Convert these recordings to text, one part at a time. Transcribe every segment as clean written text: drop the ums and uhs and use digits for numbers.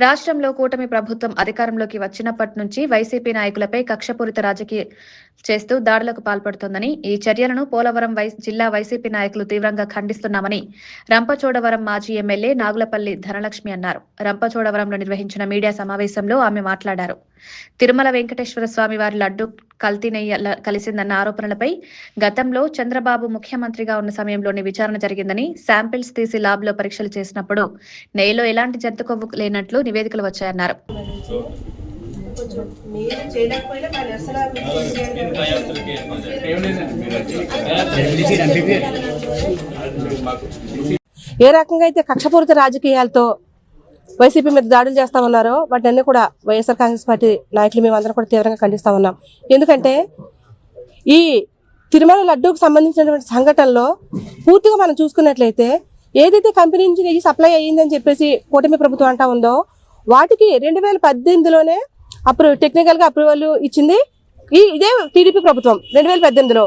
రాష్ట్రంలో కూటమి ప్రభుత్వం అధికారంలోకి వచ్చినప్పటి నుంచి వైసీపీ నాయకులపై కక్షపూరిత రాజకీయ చేస్తూ దాడులకు పాల్పడుతోందని, ఈ చర్యలను పోలవరం జిల్లా వైసీపీ నాయకులు తీవ్రంగా ఖండిస్తున్నామని రంపచోడవరం మాజీ ఎమ్మెల్యే నాగులపల్లి ధనలక్ష్మి అన్నారు. రంపచోడవరంలో నిర్వహించిన మీడియా సమావేశంలో ఆమె మాట్లాడారు. తిరుమల వెంకటేశ్వర స్వామి వారి లడ్డు కల్తీ నెయ్యి కలిసిందన్న ఆరోపణలపై గతంలో చంద్రబాబు ముఖ్యమంత్రిగా ఉన్న సమయంలోనే విచారణ జరిగిందని, శాంపిల్స్ తీసి ల్యాబ్లో పరీక్షలు చేసినప్పుడు నెయ్యిలో ఎలాంటి జంతు కొవ్వు లేనట్లు నివేదికలు వచ్చాయన్నారు. ఏ రకంగా అయితే కక్షపూరిత రాజకీయాలతో వైసీపీ మీద దాడులు చేస్తా ఉన్నారో వాటిని కూడా వైఎస్ఆర్ కాంగ్రెస్ పార్టీ నాయకులు మేమందరం కూడా తీవ్రంగా ఖండిస్తా ఉన్నాం. ఎందుకంటే ఈ తిరుమల లడ్డూకు సంబంధించినటువంటి సంఘటనలో పూర్తిగా మనం చూసుకున్నట్లయితే ఏదైతే కంపెనీ నుంచి నెయ్యి సప్లై అయ్యిందని చెప్పేసి కూటమి ప్రభుత్వం అంటా ఉందో వాటికి 2018లోనే టెక్నికల్ గా అప్రూవల్ ఇచ్చింది ఇదే టీడీపీ ప్రభుత్వం 2018లో.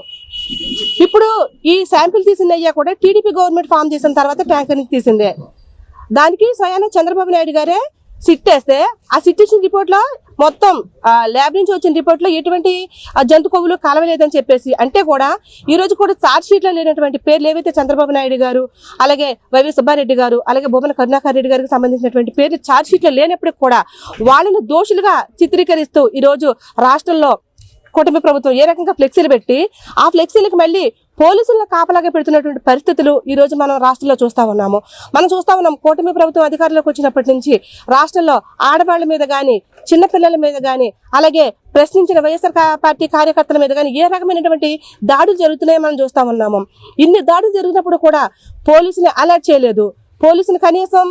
ఇప్పుడు ఈ శాంపిల్ తీసిన నెయ్యి కూడా టీడీపీ గవర్నమెంట్ ఫామ్ చేసిన తర్వాత ట్యాంకర్ నుంచి తీసిందే. దానికి స్వయాన చంద్రబాబు నాయుడు గారే సిట్ వేస్తే ఆ సిట్ ఇచ్చిన రిపోర్ట్ లో మొత్తం ల్యాబ్ నుంచి వచ్చిన రిపోర్ట్ లో ఎటువంటి జంతు కొవ్వులు కలవలేదని చెప్పేసి, అంటే కూడా ఈ రోజు కూడా చార్జ్ షీట్ లో లేనటువంటి పేర్లు ఏవైతే చంద్రబాబు నాయుడు గారు, అలాగే వైవి సుబ్బారెడ్డి గారు, అలాగే బొమ్మన కరుణాకర్ రెడ్డి గారికి సంబంధించినటువంటి పేర్లు చార్జ్ షీట్ లో లేనప్పటికీ కూడా వాళ్ళను దోషులుగా చిత్రీకరిస్తూ ఈ రోజు రాష్ట్రంలో కూటమి ప్రభుత్వం ఏ రకంగా ఫ్లెక్సీలు పెట్టి ఆ ఫ్లెక్సీలకు మళ్ళీ పోలీసులను కాపలాగా పెడుతున్నటువంటి పరిస్థితులు ఈ రోజు మనం రాష్ట్రంలో చూస్తా ఉన్నాము. కూటమి ప్రభుత్వం అధికారంలోకి వచ్చినప్పటి నుంచి రాష్ట్రంలో ఆడవాళ్ల మీద గాని, చిన్నపిల్లల మీద గాని, అలాగే ప్రశ్నించిన వైఎస్ఆర్ పార్టీ కార్యకర్తల మీద గాని ఏ రకమైనటువంటి దాడులు జరుగుతున్నాయో మనం చూస్తా ఉన్నాము. ఇన్ని దాడులు జరిగినప్పుడు కూడా పోలీసుని అలర్ట్ చేయలేదు. పోలీసులు కనీసం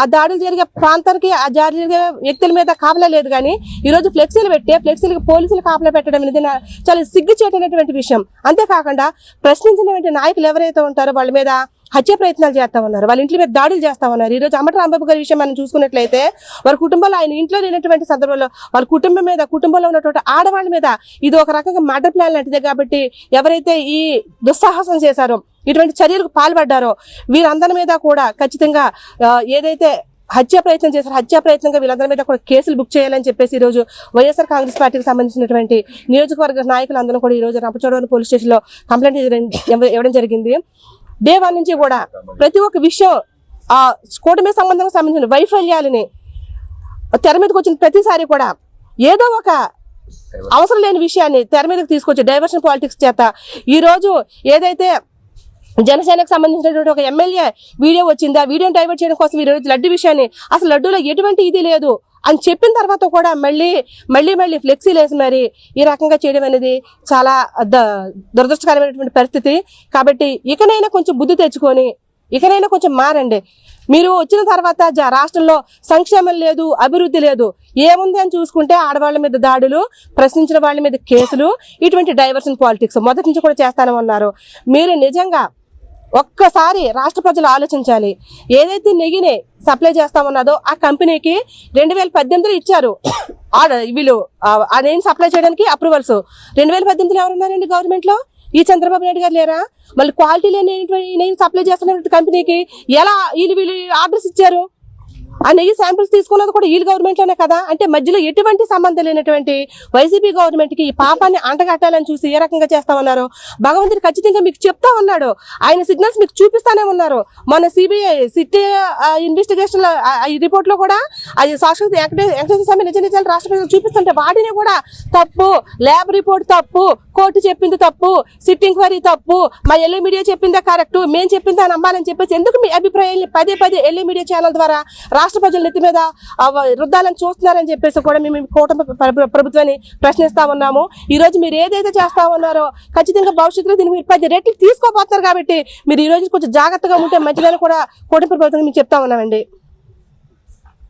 ఆ దాడులు జరిగే ప్రాంతానికి, ఆ దాడులు జరిగే వ్యక్తుల మీద కాపలా లేదు. కానీ ఈ రోజు ఫ్లెక్సీలు పెట్టి ఫ్లెక్సీలకు పోలీసులు కాపలా పెట్టడం అనేది చాలా సిగ్గుచేటటువంటి విషయం. అంతేకాకుండా ప్రశ్నించినటువంటి నాయకులు ఎవరైతే ఉంటారో వాళ్ళ మీద హత్య ప్రయత్నాలు చేస్తా ఉన్నారు, వాళ్ళ ఇంట్లో మీద దాడులు చేస్తా ఉన్నారు. ఈ రోజు అంబటి రాంబాబు గారి విషయం మనం చూసుకున్నట్లయితే వారి కుటుంబంలో, ఆయన ఇంట్లో లేనటువంటి సందర్భంలో వాళ్ళ కుటుంబంలో ఉన్నటువంటి ఆడవాళ్ళ మీద ఇది ఒక రకంగా మర్డర్ ప్లాన్ లాంటిదే. కాబట్టి ఎవరైతే ఈ దుస్సాహసం చేశారో, ఇటువంటి చర్యలకు పాల్పడ్డారో వీరందరి మీద కూడా ఖచ్చితంగా ఏదైతే హత్య ప్రయత్నం చేశారో హత్య ప్రయత్నంగా వీళ్ళందరి మీద కూడా కేసులు బుక్ చేయాలని చెప్పేసి ఈ రోజు వైఎస్ఆర్ కాంగ్రెస్ పార్టీకి సంబంధించినటువంటి నియోజకవర్గ నాయకులందరూ కూడా ఈ రోజు రంపచోడవరం పోలీస్ స్టేషన్ లో కంప్లైంట్ ఇవ్వడం జరిగింది. డే 1 నుంచి కూడా ప్రతి ఒక్క విషయం ఆ కూటమి సంబంధించిన వైఫల్యాలని తెర మీదకి వచ్చిన ప్రతిసారి కూడా ఏదో ఒక అవసరం లేని విషయాన్ని తెర మీదకి తీసుకొచ్చి డైవర్షన్ పాలిటిక్స్ చేత ఈ రోజు ఏదైతే జనసేనకు సంబంధించినటువంటి ఒక ఎమ్మెల్యే వీడియో వచ్చింది, ఆ వీడియోని డైవర్ట్ చేయడం కోసం ఈ రోజు లడ్డు విషయాన్ని, అసలు లడ్డూలో ఎటువంటి ఇది లేదు అని చెప్పిన తర్వాత కూడా మళ్ళీ ఫ్లెక్సీలు వేసి మరి ఈ రకంగా చేయడం అనేది చాలా దురదృష్టకరమైనటువంటి పరిస్థితి. కాబట్టి ఇకనైనా కొంచెం బుద్ధి తెచ్చుకొని ఇకనైనా కొంచెం మారండి. మీరు వచ్చిన తర్వాత రాష్ట్రంలో సంక్షేమం లేదు, అభివృద్ధి లేదు, ఏముంది అని చూసుకుంటే ఆడవాళ్ల మీద దాడులు, ప్రశ్నించిన వాళ్ళ మీద కేసులు, ఇటువంటి డైవర్షన్ పాలిటిక్స్ మొదటి నుంచి కూడా చేస్తానన్నారు. మీరు నిజంగా ఒక్కసారి రాష్ట్ర ప్రజలు ఆలోచించాలి. ఏదైతే నెయ్యిని సప్లై చేస్తామన్నదో ఆ కంపెనీకి 2018లో ఇచ్చారు వీళ్ళు ఆ నెయ్యిని సప్లై చేయడానికి అప్రూవల్స్. 2018లో ఎవరున్నారండి గవర్నమెంట్ లో? ఈ చంద్రబాబు నాయుడు గారు లేరా? మళ్ళీ క్వాలిటీ లేని నెయ్యి సప్లై చేస్తున్న కంపెనీకి ఎలా వీళ్ళు ఆర్డర్స్ ఇచ్చారు? ఆ నెయ్యి శాంపిల్స్ తీసుకున్నది కూడా వీళ్ళు గవర్నమెంట్ లోనే కదా. అంటే మధ్యలో ఎటువంటి సంబంధం లేనటువంటి వైసీపీ గవర్నమెంట్ కి ఈ పాపాన్ని అంటగట్టాలని చూసి ఏ రకంగా చేస్తామన్నారు భగవంతుడు ఖచ్చితంగా మీకు చెప్తా ఉన్నాడు. ఆయన సిగ్నల్స్ మీకు చూపిస్తానే ఉన్నారు. మన సిబిఐ సిటీ ఇన్వెస్టిగేషన్ రిపోర్ట్ లో కూడా అది సాక్షాత్ వెంకటేశ్వర స్వామి నిజాలు రాష్ట్ర ప్రజలు చూపిస్తుంటే వాటిని కూడా తప్పు, ల్యాబ్ రిపోర్ట్ తప్పు, కోర్టు చెప్పింది తప్పు, సిట్ ఎంక్వైరీ తప్పు, మా ఎల్ఏ మీడియా చెప్పిందే కరెక్ట్, మేము చెప్పిందా నమ్మాలని చెప్పేసి ఎందుకు మీ అభిప్రాయాన్ని పదే ఎల్ఏ మీడియా ఛానల్ ద్వారా రాష్ట్ర ప్రజల నెత్తి మీద రుద్దాలని చూస్తున్నారని చెప్పేసి కూడా మేము కూటమి ప్రభుత్వాన్ని ప్రశ్నిస్తా ఉన్నాము. ఈ రోజు మీరు ఏదైతే చేస్తా ఉన్నారో ఖచ్చితంగా భవిష్యత్తులో దీన్ని మీరు 10 రెట్లు తీసుకోబోతున్నారు. కాబట్టి మీరు ఈ రోజు కొంచెం జాగ్రత్తగా ఉంటే మంచిదని కూడా కూటమి ప్రభుత్వాన్ని మేము చెప్తా ఉన్నామండి.